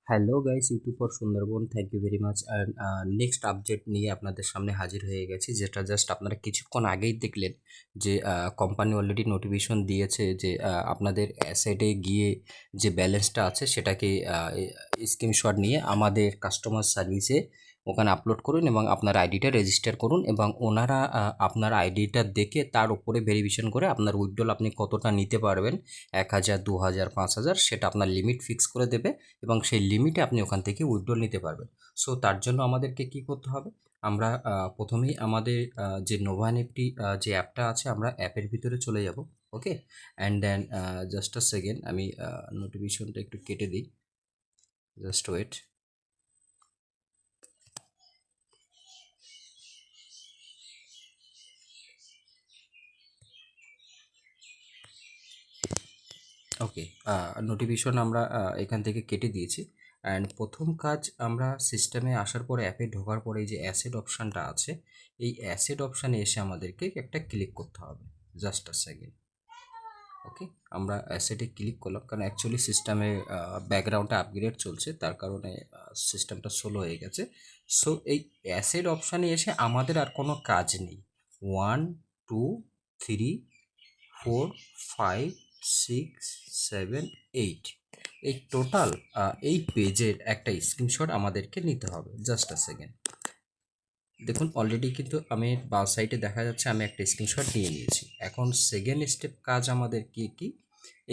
Hello guys, YouTube for Sundarban. Thank you very much. And next update নিয়ে আপনাদের সামনে হাজির হয়ে গেছি, যেটা জাস্ট আপনারা কিছুক্ষণ আগেই দেখলেন যে কোম্পানি অলরেডি নোটিফিকেশন দিয়েছে যে আপনাদের অ্যাসেটে গিয়ে যে ব্যালেন্সটা আছে সেটাকে স্ক্রিনশট নিয়ে আমাদের কাস্টমার সার্ভিসে ওখানে আপলোড করুন এবং আপনার আইডিটা রেজিস্টার করুন, এবং ওনারা আপনার আইডিটা দেখে তার উপরে ভেরিফিকেশন করে আপনার উইথড্রল আপনি কতটা নিতে পারবেন, 1,000, 2,000, 5,000, সেটা আপনার লিমিট ফিক্স করে দেবে এবং সেই লিমিটে আপনি ওখান থেকে উইথড্রল নিতে পারবেন। সো তার জন্য আমাদেরকে কি করতে হবে, আমরা প্রথমেই আমাদের যে নোভা নিফটি যে অ্যাপটা আছে, আমরা অ্যাপের ভিতরে চলে যাব। Okay, and then just a second, আমি নোটিফিকেশনটা একটু কেটে দিই, জাস্ট ওয়েট। ওকে, নোটিফিকেশন আমরা এখান থেকে কেটে দিয়েছি। অ্যান্ড প্রথম কাজ, আমরা সিস্টেমে আসার পরে অ্যাপে ঢোকার পরে এই যে অ্যাসেট অপশানটা আছে, এই অ্যাসেট অপশানে এসে আমাদেরকে একটা ক্লিক করতে হবে। Just a second. ওকে, আমরা অ্যাসেটে ক্লিক করলাম কারণ অ্যাকচুয়ালি সিস্টেমে ব্যাকগ্রাউন্ডে আপগ্রেড চলছে, তার কারণে সিস্টেমটা স্লো হয়ে গেছে। সো এই অ্যাসেট অপশানে এসে আমাদের আর কোনো কাজ নেই। 1, 2, 3, 4, 5, 6, 7, 8, এই টোটাল এই পেজের একটা স্ক্রিনশট আমাদেরকে নিতে হবে। Just a second. দেখুন অলরেডি কিন্তু আমি বাঁ সাইডে দেখা যাচ্ছে আমি একটা স্ক্রিনশট নিয়ে নিয়েছি। এখন সেকেন্ড স্টেপ কাজ আমাদের কি,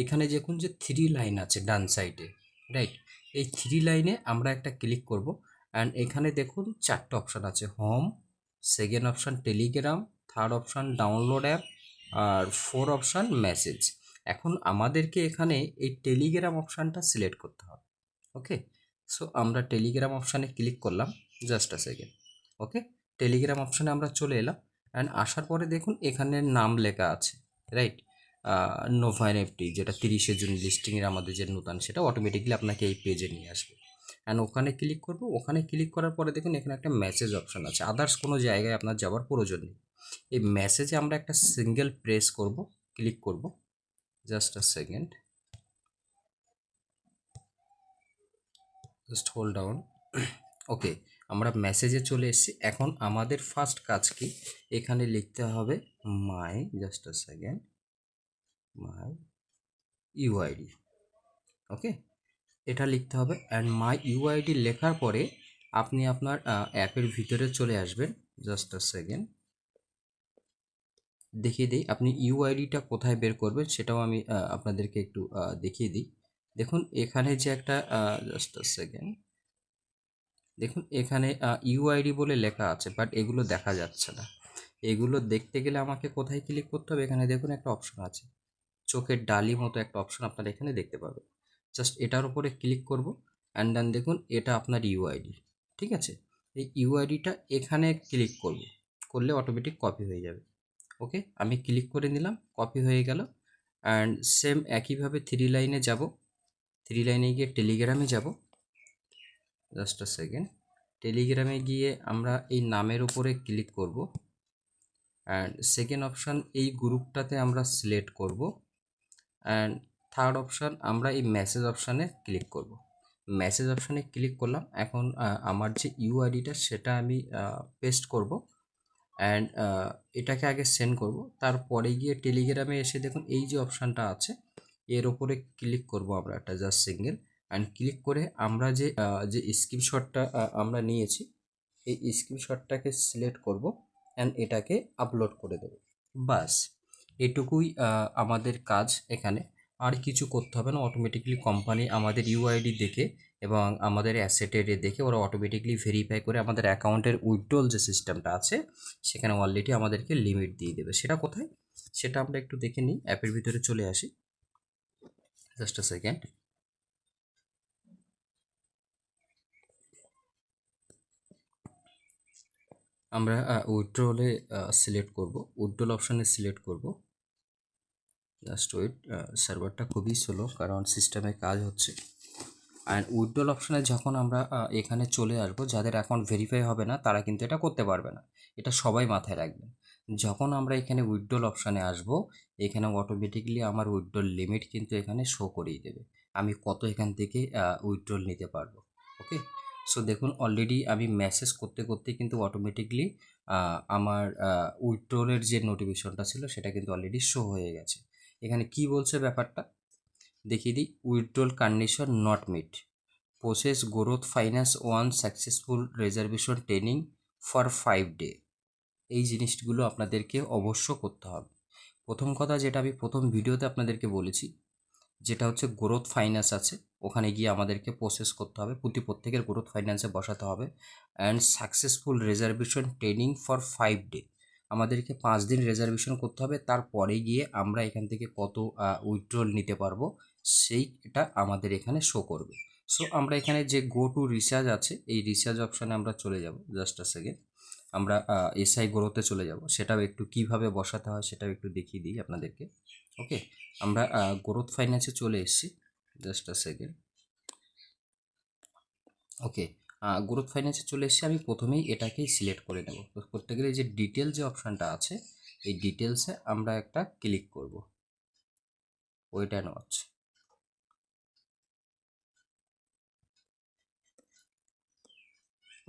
এখানে দেখুন যে 3 লাইন আছে ডান সাইডে, রাইট? এই 3 লাইনে আমরা একটা ক্লিক করব। অ্যান্ড এখানে দেখুন 4টে অপশান আছে, home, second option Telegram, third option download app, আর 4 অপশান মেসেজ। এখন আমাদেরকে এখানে এই টেলিগ্রাম অপশানটা সিলেক্ট করতে হবে। ওকে, সো আমরা টেলিগ্রাম অপশানে ক্লিক করলাম। Just a second. Okay, Telegram অপশানে আমরা চলে এলাম। অ্যান্ড আসার পরে দেখুন এখানে নাম লেখা আছে, রাইট? নোভা এনএফটি, যেটা 30শে জুন লিস্টিংয়ের আমাদের যে নতুন, সেটা অটোমেটিকলি আপনাকে এই পেজে নিয়ে আসবে। অ্যান্ড ওখানে ক্লিক করব। ওখানে ক্লিক করার পরে দেখুন এখানে একটা মেসেজ অপশান আছে, আদার্স কোনো জায়গায় আপনার যাওয়ার প্রয়োজন নেই। এই মেসেজে আমরা একটা সিঙ্গেল প্রেস করব, ক্লিক করব। Just a second, just hold down. Okay, আমরা মেসেজে চলে এসেছি। এখন আমাদের ফার্স্ট কাজ কি, এখানে লিখতে হবে my, just a second, my UID. Okay, এটা লিখতে হবে। অ্যান্ড মাই ইউআইডি লেখার পরে আপনি আপনার অ্যাপের ভিতরে চলে আসবেন। জাস্ট আ সেকেন্ড, দেখিয়ে দিই আপনি ইউআইডিটা কোথায় বের করবেন, সেটাও আমি আপনাদেরকে একটু দেখিয়ে দিই। দেখুন এখানে যে একটা, জাস্ট আ সেকেন্ড, দেখুন এখানে ইউআইডি বলে লেখা আছে, বাট এগুলো দেখা যাচ্ছে না। এগুলো দেখতে গেলে আমাকে কোথায় ক্লিক করতে হবে, এখানে দেখুন একটা অপশন আছে, চোখের ডালি মতো একটা অপশন আপনারা এখানে দেখতে পাবেন। জাস্ট এটার উপরে ক্লিক করব। অ্যান্ড দেন দেখুন এটা আপনার ইউআইডি, ঠিক আছে? এই ইউআইডিটা এখানে ক্লিক করব, করলে অটোমেটিক কপি হয়ে যাবে। ওকে, আমি ক্লিক করে নিলাম, কপি হয়ে গেল। অ্যান্ড সেম একইভাবে 3 লাইনে যাব, 3 লাইনে গিয়ে টেলিগ্রামে যাব। জাস্ট আ সেকেন্ড, টেলিগ্রামে গিয়ে আমরা এই নামের উপরে ক্লিক করব। অ্যান্ড সেকেন্ড অপশান এই গ্রুপটাতে আমরা সিলেক্ট করব। অ্যান্ড থার্ড অপশান আমরা এই মেসেজ অপশানে ক্লিক করব। মেসেজ অপশানে ক্লিক করলাম। এখন আমার যে ইউআইডিটা সেটা আমি পেস্ট করব। অ্যান্ড এটাকে আগে সেন্ড করব, তারপরে গিয়ে টেলিগ্রামে এসে দেখুন এই যে অপশানটা আছে এর ওপরে ক্লিক করব আমরা একটা, জাস্ট সিঙ্গেল। অ্যান্ড ক্লিক করে আমরা যে স্ক্রিনশটটা আমরা নিয়েছি এই স্ক্রিনশটটাকে সিলেক্ট করব। অ্যান্ড এটাকে আপলোড করে দেব। বাস, এটুকুই আমাদের কাজ এখানে। আর কিছু করতে হবে না, অটোমেটিকলি কোম্পানি আমাদের ইউআইডি দেখে এবং আমাদের অ্যাসেটের দেখে ওরা অটোমেটিকলি ভেরিফাই করে আমাদের অ্যাকাউন্টের উইথড্রল যে সিস্টেমটা আছে সেখানে অলরেডি আমাদেরকে লিমিট দিয়ে দেবে। সেটা কোথায়, সেটা আমরা একটু দেখে নিই। অ্যাপের ভিতরে চলে আসি, জাস্ট আ সেকেন্ড। আমরা উইথড্রলে সিলেক্ট করব, উইথড্রল অপশানে সিলেক্ট করব। জাস্ট ওয়েট, সার্ভারটা খুবই স্লো কারণ সিস্টেমে কাজ হচ্ছে। অ্যান্ড উইথড্রল অপশানে যখন আমরা এখানে চলে আসবো, যাদের অ্যাকাউন্ট ভেরিফাই হবে না তারা কিন্তু এটা করতে পারবে না, এটা সবাই মাথায় রাখবেন। যখন আমরা এখানে উইথড্রল অপশানে আসবো, এখানে অটোমেটিকলি আমার উইথড্রল লিমিট কিন্তু এখানে শো করিয়ে দেবে। আমি কত এখান থেকে উইথড্রল নিতে পারবো। ওকে, সো দেখুন অলরেডি আমি মেসেজ করতে করতে কিন্তু অটোমেটিকলি আমার উইথড্রলের যে নোটিফিকেশনটা ছিল সেটা কিন্তু অলরেডি শো হয়ে গেছে। এখানে কি বলছে ব্যাপারটা দেখিয়ে দিই, withdrawal condition not meet, process growth finance one successful reservation training for 5 day. এই জিনিসগুলো আপনাদেরকে অবশ্য করতে হবে। প্রথম কথা যেটা আমি প্রথম ভিডিওতে আপনাদেরকে বলেছি, যেটা হচ্ছে গ্রোথ ফাইন্যান্স আছে, ওখানে গিয়ে আমাদেরকে প্রসেস করতে হবে, প্রত্যেকের গ্রোথ ফাইন্যান্সে বসাতে হবে। And successful reservation training for 5 day, আমাদেরকে 5 দিন রিজার্ভেশন করতে হবে, তারপরে গিয়ে আমরা এখান থেকে কত উইথড্রল নিতে পারবো সেইটা আমাদের এখানে শো করবে। সো আমরা এখানে যে গো টু রিচার্জ আছে, এই রিচার্জ অপশানে আমরা চলে যাব। জাস্ট আ সেকেন্ড, আমরা এসআই গ্রোথে চলে যাব, সেটাও একটু কিভাবে বসাতে হয় সেটাও একটু দেখিয়ে দিই আপনাদেরকে। ওকে, আমরা গ্রোথ ফাইন্যান্সে চলে এসেছি। Just a second. Okay, growth ফাইন্যান্সে চলে এসেছি, আমি প্রথমেই এটাকেই সিলেক্ট করে নেব। তো করতে গেলে যে ডিটেল যে অপশানটা আছে, এই ডিটেলসে আমরা একটা ক্লিক করব। Wait and watch.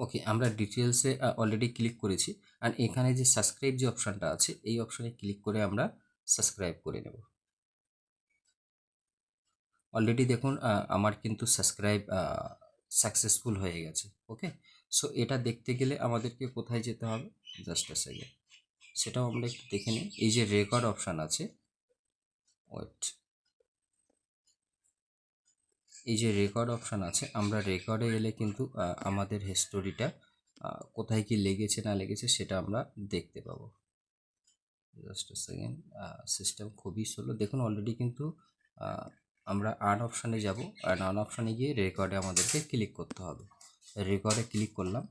ওকে, আমরা ডিটেলসে অলরেডি ক্লিক করেছি। আর এখানে যে সাবস্ক্রাইব যে অপশানটা আছে, এই অপশানে ক্লিক করে আমরা সাবস্ক্রাইব করে নেব। অলরেডি দেখুন আমার কিন্তু সাবস্ক্রাইব সাকসেসফুল হয়ে গেছে। ওকে, সো এটা দেখতে গেলে আমাদেরকে কোথায় যেতে হবে, জাস্ট আ সেকেন্ড, সেটাও আমরা একটু দেখে নিই। এই যে রেকর্ড অপশান আছে, ওয়েট, এই যে রেকর্ড অপশান আছে, আমরা রেকর্ডে এলে কিন্তু আমাদের হিস্টোরিটা কোথায় কি লেগেছে না লেগেছে সেটা আমরা দেখতে পাবো। জাস্ট আ সেকেন্ড, সিস্টেম খুবই স্লো। দেখুন অলরেডি কিন্তু আমরা আর্ন অপশানে যাব, আর আর্ন অপশানে গিয়ে রেকর্ডে আমাদেরকে ক্লিক করতে হবে। রেকর্ডে ক্লিক করলাম,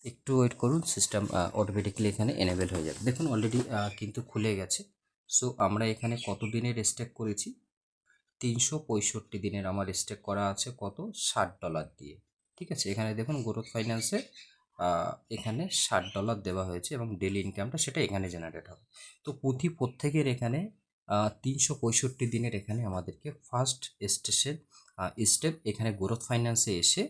একটু ওয়েট করুন, সিস্টেম অটোমেটিক্যালি এখানে এনেবেল হয়ে যাবে। দেখুন অলরেডি কিন্তু খুলে গেছে। সো আমরা এখানে কত দিনের স্টেক করেছি, 365 দিনের আমার স্টেক করা আছে, কত, $60 দিয়ে। ঠিক আছে, এখানে দেখুন গ্রোথ ফাইন্যান্সে এখানে $60 দেওয়া হয়েছে এবং ডেলি ইনকামটা সেটা এখানে জেনারেট হবে। তো প্রত্যেকের এখানে 365 দিনের এখানে আমাদেরকে ফার্স্ট স্টেপ এখানে গ্রোথ ফাইন্যান্সে এসে,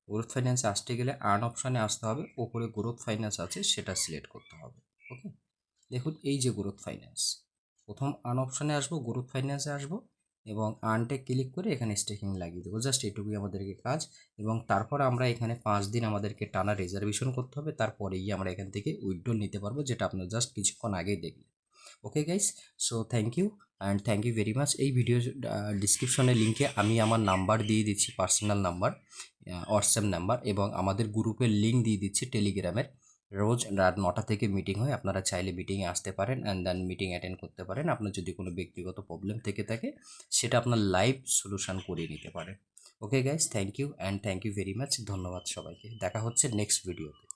গ্রোথ ফাইন্যান্সে আসতে গেলে আর্ন অপশানে আসতে হবে, ওপরে গ্রোথ ফাইন্যান্স আছে সেটা সিলেক্ট করতে হবে। ওকে, দেখুন এই যে গ্রোথ ফাইন্যান্স, প্রথম আর্ন অপশানে আসবো, গ্রোথ ফাইন্যান্সে আসবো এবং আর্নটে ক্লিক করে এখানে স্টেকিং লাগিয়ে দেবো। জাস্ট এটুকুই আমাদেরকে কাজ। এবং তারপর আমরা এখানে 5 দিন আমাদেরকে টানা রিজার্ভেশন করতে হবে, তারপরে গিয়ে আমরা এখান থেকে উইথড্রল নিতে পারবো, যেটা আপনারা জাস্ট কিছুক্ষণ আগেই দেখলেন। Okay guys, so thank you and thank you very much. এই ভিডিও ডিসক্রিপশনের লিঙ্কে আমি আমার নাম্বার দিয়ে দিচ্ছি, পার্সোনাল নাম্বার, হোয়াটসঅ্যাপ নাম্বার, এবং আমাদের গ্রুপের লিঙ্ক দিয়ে দিচ্ছি টেলিগ্রামের। রোজ রাত 9টা থেকে মিটিং হয়, আপনারা চাইলে মিটিংয়ে আসতে পারেন অ্যান্ড দেন মিটিং অ্যাটেন্ড করতে পারেন। আপনার যদি কোনো ব্যক্তিগত প্রবলেম থেকে থাকে সেটা আপনার লাইভ সলিউশন করে নিতে পারেন। Okay guys, thank you and thank you very much. ধন্যবাদ সবাইকে, দেখা হচ্ছে নেক্সট ভিডিওতে।